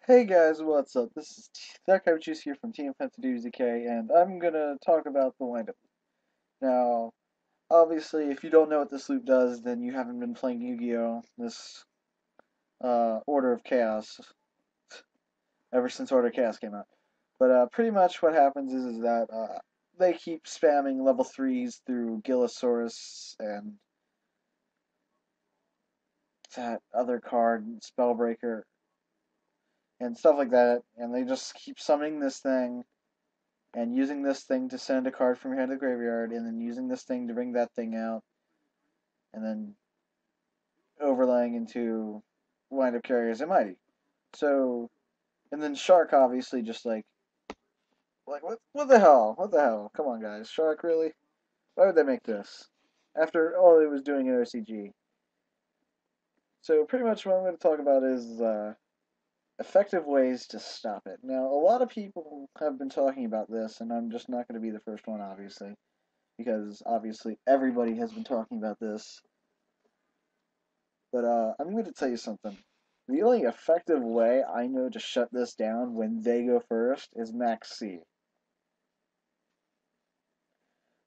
Hey guys, what's up? This is Zach Juice here from Team Fantasy Duties DK, and I'm gonna talk about the windup. Now, obviously, if you don't know what this loop does, then you haven't been playing Yu-Gi-Oh! This Order of Chaos ever since Order of Chaos came out. But pretty much what happens is that they keep spamming level 3s through Gillosaurus and that other card, Spellbreaker, and stuff like that, and they just keep summoning this thing and using this thing to send a card from your hand to the graveyard, and then using this thing to bring that thing out, and then overlaying into wind up carriers and mighty. So, and then Shark obviously just like what the hell? What the hell? Come on guys, Shark really? Why would they make this? After all it was doing in OCG. So pretty much what I'm going to talk about is effective ways to stop it. Now, a lot of people have been talking about this, and I'm just not going to be the first one, obviously, because obviously everybody has been talking about this. But I'm going to tell you something. The only effective way I know to shut this down when they go first is Max C.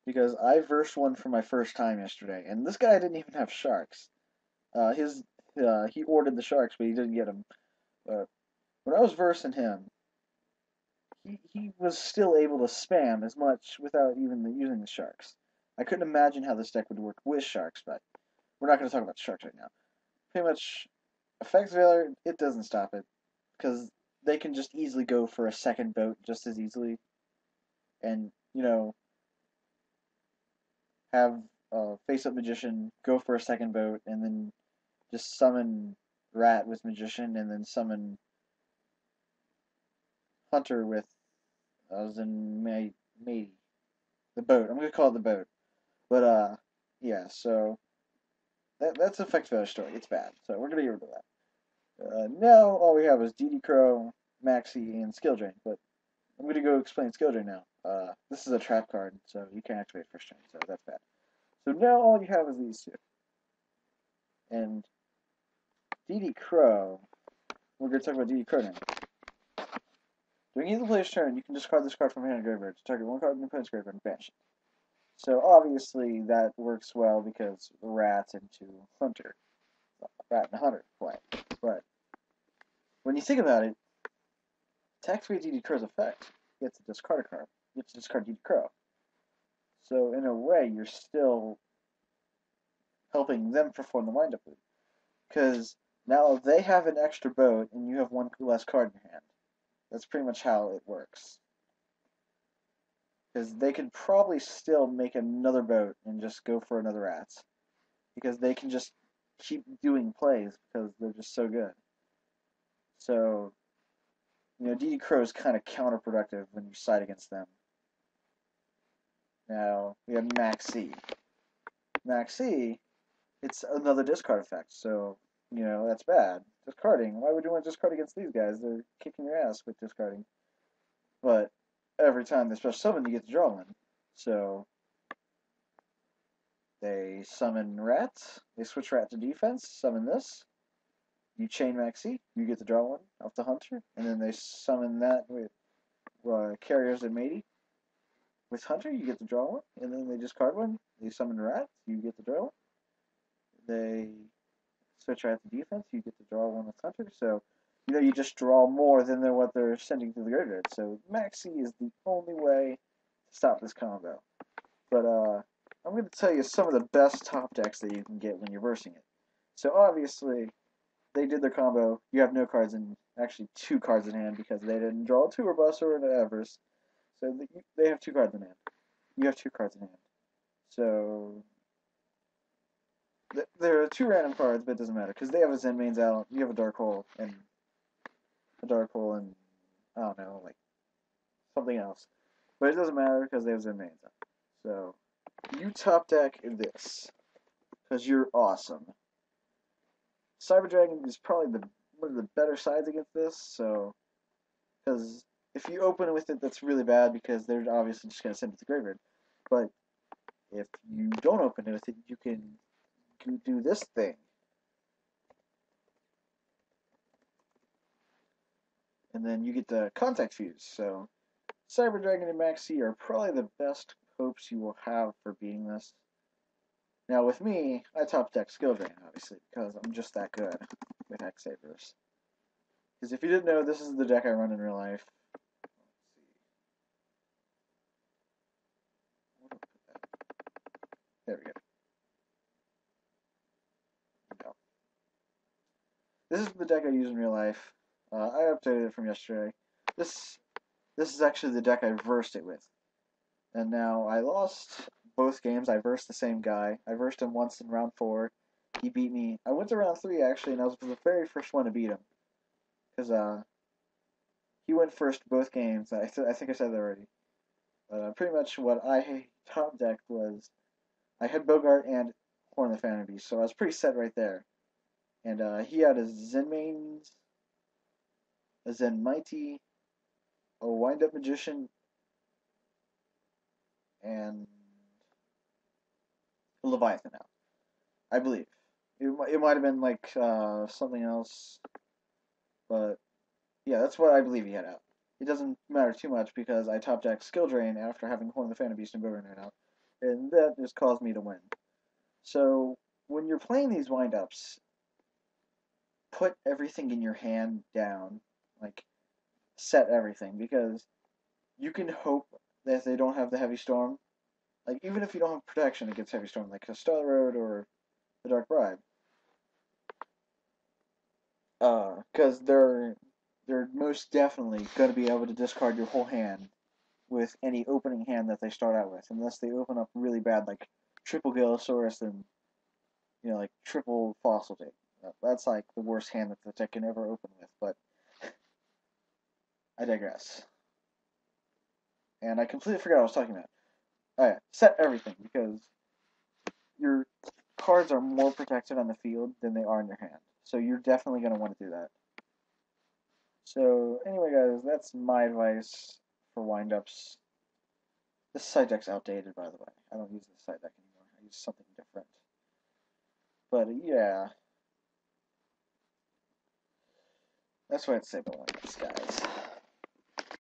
Because I versed one for my first time yesterday, and this guy didn't even have sharks. His he ordered the sharks, but he didn't get them. When I was versing him, he was still able to spam as much without even using the sharks. I couldn't imagine how this deck would work with sharks, but we're not going to talk about sharks right now. Pretty much, effects failure, it doesn't stop it because they can just easily go for a second boat just as easily, and have face up magician go for a second boat, and then just summon rat with magician, and then summon hunter with as in May the boat. I'm gonna call it the boat, but yeah. So that's effect failure story. It's bad. So we're gonna get rid of that. Now all we have is DD Crow, Maxi, and Skill Drain, but I'm going to go explain Skill Drain now. This is a trap card, so you can't activate first turn, so that's bad. So now all you have is these two. And DD Crow, we're going to talk about DD Crow now. During either player's turn, you can discard this card from your hand or graveyard to target one card in your opponent's graveyard and banish it. So obviously that works well because Rat into Hunter. Rat and Hunter play. But when you think about it, to activate DD Crow's effect, you have to discard a card. You have to discard DD Crow. So in a way, you're still helping them perform the wind-up loop. Because now they have an extra boat and you have one less card in your hand. That's pretty much how it works. Because they could probably still make another boat and just go for another rats. Because they can just keep doing plays because they're just so good. So, DD Crow is kind of counterproductive when you side against them. Now, we have Max C. Max C, it's another discard effect, so that's bad. Discarding. Why would you want to discard against these guys? They're kicking your ass with discarding. But every time they special summon, you get to draw one. So they summon rats. They switch rat to defense. Summon this. You chain Maxi. You get to draw one off the hunter, and then they summon that with carriers and matey. With hunter, you get to draw one, and then they discard one. They summon rat. You get to draw one. They switch out the defense, you get to draw one with Hunter. So, you just draw more than what they're sending to the graveyard. So, Maxi is the only way to stop this combo. But I'm going to tell you some of the best top decks that you can get when you're versing it. So, obviously, they did their combo. You have no cards in, actually 2 cards in hand because they didn't draw a Tour Bus or an Everest. So, they have 2 cards in hand. You have 2 cards in hand. So, there are 2 random cards, but it doesn't matter because they have a Zen mains out. You have a Dark Hole and I don't know, like something else. But it doesn't matter because they have Zen mains out. So you top deck this because you're awesome. Cyber Dragon is probably one of the better sides against this. So because if you open with it, that's really bad because they're obviously just gonna send it to the graveyard. But if you don't open it with it, you can do this thing. And then you get the Contact Fuse. So Cyber Dragon and Maxi are probably the best hopes you will have for beating this. Now with me, I top deck Skill Drain, obviously, because I'm just that good with X Sabers. Because if you didn't know, this is the deck I run in real life. There we go. This is the deck I use in real life. I updated it from yesterday. This is actually the deck I versed it with. And now I lost both games. I versed the same guy. I versed him once in round 4. He beat me. I went to round 3 actually, and I was the very first one to beat him. Because he went first both games. I think I said that already. Pretty much what I top decked was I had Bogart and Horn of the Phantom Beast, so I was pretty set right there. And he had a Zenmaines, a Zenmighty, a Wind-Up Magician, and a Leviathan out, I believe. It might have been like something else, but yeah, that's what I believe he had out. It doesn't matter too much because I top decked Skill Drain after having Horn of the Phantom Beast and Bogart out, and that just caused me to win. So when you're playing these wind-ups, put everything in your hand down, like set everything, because you can hope that they don't have the Heavy Storm. Like even if you don't have protection against Heavy Storm, like a Star Road or the Dark Bribe, because they're most definitely going to be able to discard your whole hand with any opening hand that they start out with, unless they open up really bad, like triple Gillosaurus and like triple Fossil Tape. That's like the worst hand that the deck can ever open with. But I digress. And I completely forgot what I was talking about. Oh yeah, set everything because your cards are more protected on the field than they are in your hand. So you're definitely going to want to do that. So anyway, guys, that's my advice for windups. This side deck's outdated, by the way. I don't use this side deck anymore. I use something different. But yeah, that's what I'd say about windups, guys.